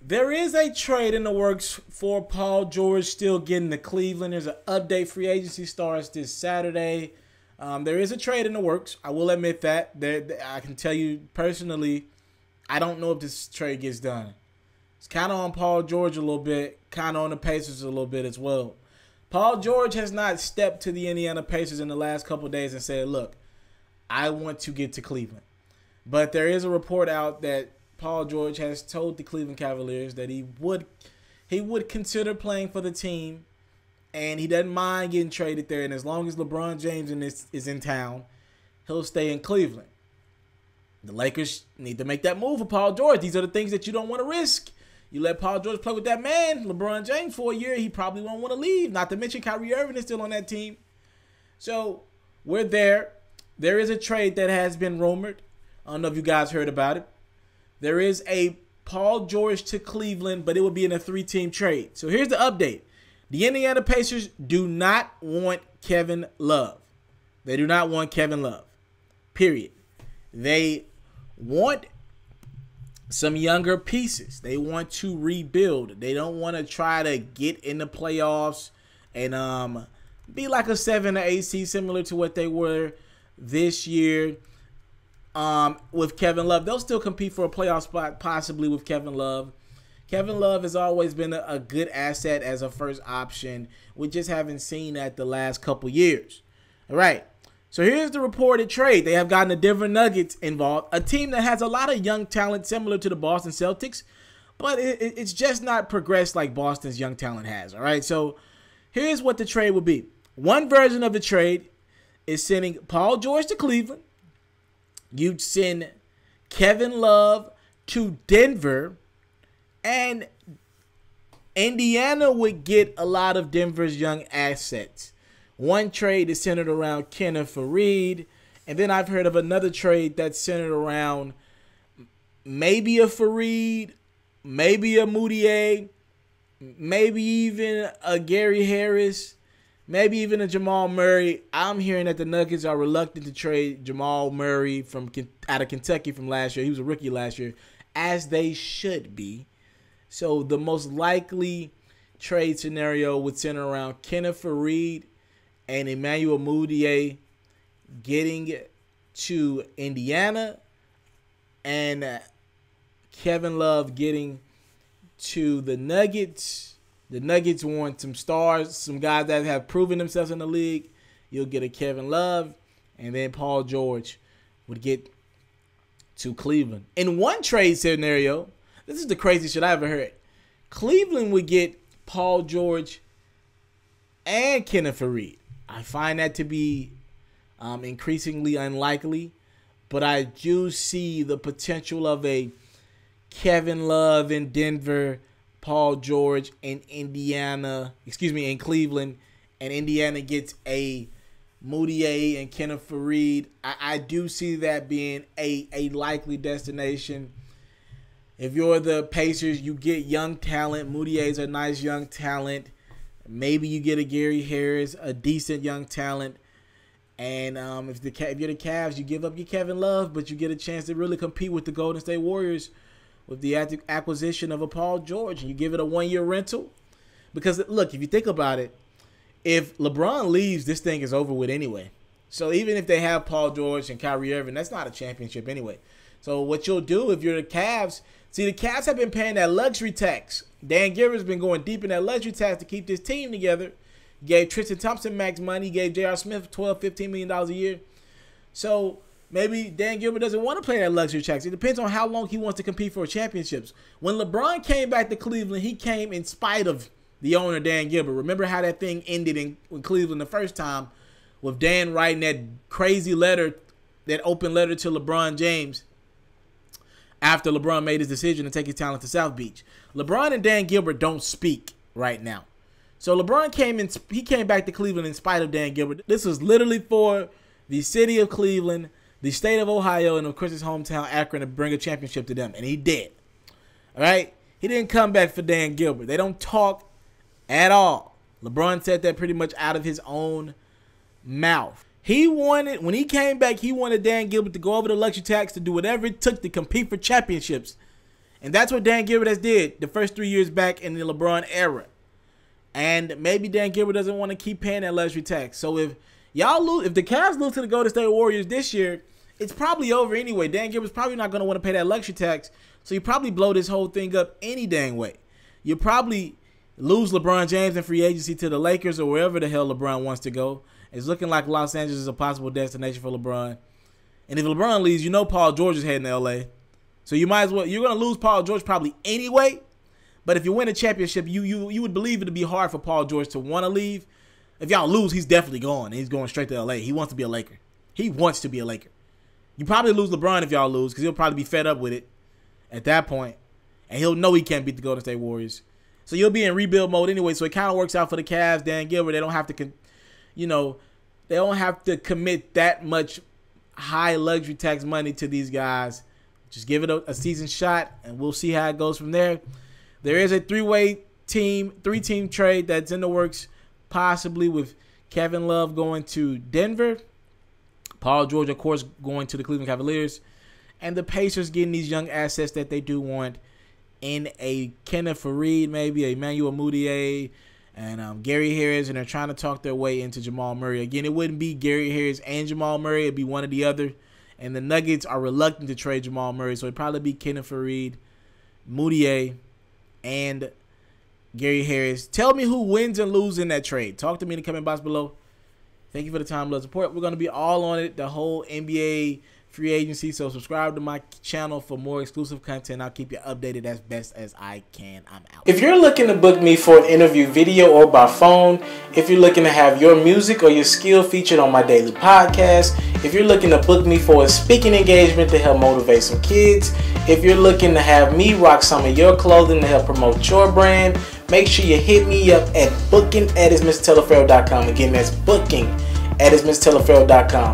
There is a trade in the works for Paul George still getting to Cleveland. There's an update. Free agency starts this Saturday. There is a trade in the works. I will admit that. I can tell you personally, I don't know if this trade gets done. It's kind of on Paul George a little bit, kind of on the Pacers a little bit as well. Paul George has not stepped to the Indiana Pacers in the last couple of days and said, look, I want to get to Cleveland. But there is a report out that Paul George has told the Cleveland Cavaliers that he would consider playing for the team, and he doesn't mind getting traded there. And as long as LeBron James is in town, he'll stay in Cleveland. The Lakers need to make that move for Paul George. These are the things that you don't want to risk. You let Paul George play with that man, LeBron James, for a year, he probably won't want to leave. Not to mention Kyrie Irving is still on that team. So we're there. There is a trade that has been rumored. I don't know if you guys heard about it. There is a Paul George to Cleveland, but it would be in a 3-team trade. So here's the update. The Indiana Pacers do not want Kevin Love. They do not want Kevin Love. Period. They want some younger pieces. They want to rebuild. They don't want to try to get in the playoffs and be like a 7 or 8 seed, similar to what they were this year. With Kevin Love, they'll still compete for a playoff spot, possibly with Kevin Love. Kevin Love has always been a good asset as a first option. We just haven't seen that the last couple years. All right. So here's the reported trade. They have gotten the Denver Nuggets involved, a team that has a lot of young talent similar to the Boston Celtics, but it's just not progressed like Boston's young talent has. All right. So here's what the trade would be. One version of the trade is sending Paul George to Cleveland. You'd send Kevin Love to Denver, and Indiana would get a lot of Denver's young assets. One trade is centered around Kenneth Faried, and then I've heard of another trade that's centered around maybe a Faried, maybe a Moutier, maybe even a Gary Harris, maybe even a Jamal Murray. I'm hearing that the Nuggets are reluctant to trade Jamal Murray out of Kentucky from last year. He was a rookie last year, as they should be. So the most likely trade scenario would center around Kenneth Faried and Emmanuel Moutier getting to Indiana, and Kevin Love getting to the Nuggets. The Nuggets want some stars, some guys that have proven themselves in the league. You'll get a Kevin Love, and then Paul George would get to Cleveland. In one trade scenario, this is the craziest shit I ever heard. Cleveland would get Paul George and Kenneth Faried. I find that to be increasingly unlikely, but I do see the potential of a Kevin Love in Denver, Paul George in in Cleveland, and Indiana gets a Moutier and Kenneth Faried. I do see that being a likely destination. If you're the Pacers, you get young talent. Moutier's a nice young talent. Maybe you get a Gary Harris, a decent young talent. And if you're the Cavs, you give up your Kevin Love, but you get a chance to really compete with the Golden State Warriors with the acquisition of a Paul George. And you give it a 1-year rental. Because, look, if you think about it, if LeBron leaves, this thing is over with anyway. So even if they have Paul George and Kyrie Irving, that's not a championship anyway. So what you'll do if you're the Cavs, see, the Cavs have been paying that luxury tax. Dan Gilbert's been going deep in that luxury tax to keep this team together. He gave Tristan Thompson max money. He gave J.R. Smith $12, $15 million a year. So maybe Dan Gilbert doesn't want to play that luxury tax. It depends on how long he wants to compete for championships. When LeBron came back to Cleveland, he came in spite of the owner, Dan Gilbert. Remember how that thing ended in Cleveland the first time with Dan writing that crazy letter, that open letter to LeBron James after LeBron made his decision to take his talent to South Beach. LeBron and Dan Gilbert don't speak right now. So LeBron came back to Cleveland in spite of Dan Gilbert. This was literally for the city of Cleveland, the state of Ohio, and of course his hometown Akron to bring a championship to them. And he did. All right? He didn't come back for Dan Gilbert. They don't talk at all. LeBron said that pretty much out of his own mouth. He wanted, when he came back, he wanted Dan Gilbert to go over the luxury tax, to do whatever it took to compete for championships. And that's what Dan Gilbert has did the first 3 years back in the LeBron era. And maybe Dan Gilbert doesn't want to keep paying that luxury tax. So if y'all lose, if the Cavs lose to the Golden State Warriors this year, it's probably over anyway. Dan Gilbert's probably not going to want to pay that luxury tax. So you probably blow this whole thing up any dang way. You probably lose LeBron James in free agency to the Lakers or wherever the hell LeBron wants to go. It's looking like Los Angeles is a possible destination for LeBron. And if LeBron leaves, you know Paul George is heading to LA. So you might as well, you're going to lose Paul George probably anyway. But if you win a championship, you would believe it to be hard for Paul George to want to leave. If y'all lose, he's definitely gone. He's going straight to LA. He wants to be a Laker. He wants to be a Laker. You probably lose LeBron if y'all lose because he'll probably be fed up with it at that point. And he'll know he can't beat the Golden State Warriors. So you'll be in rebuild mode anyway. So it kind of works out for the Cavs, Dan Gilbert. They don't have to, they don't have to commit that much high luxury tax money to these guys. Just give it a season shot, and we'll see how it goes from there. There is a three-team trade that's in the works, possibly with Kevin Love going to Denver, Paul George, of course, going to the Cleveland Cavaliers, and the Pacers getting these young assets that they do want in a Kenneth Faried, maybe a Emmanuel Mudiay, and Gary Harris, and they're trying to talk their way into Jamal Murray. Again, it wouldn't be Gary Harris and Jamal Murray. It'd be one or the other. And the Nuggets are reluctant to trade Jamal Murray, so it'd probably be Kenneth Faried, Mudiay, and Gary Harris. Tell me who wins and loses in that trade. Talk to me in the comment box below. Thank you for the time, love, support. We're going to be all on it, the whole NBA free agency. So subscribe to my channel for more exclusive content. I'll keep you updated as best as I can. I'm out. If you're looking to book me for an interview video or by phone, if you're looking to have your music or your skill featured on my daily podcast, if you're looking to book me for a speaking engagement to help motivate some kids, if you're looking to have me rock some of your clothing to help promote your brand, make sure you hit me up at booking@itsmrtaliaferro.com. Again, that's booking@itsmrtaliaferro.com.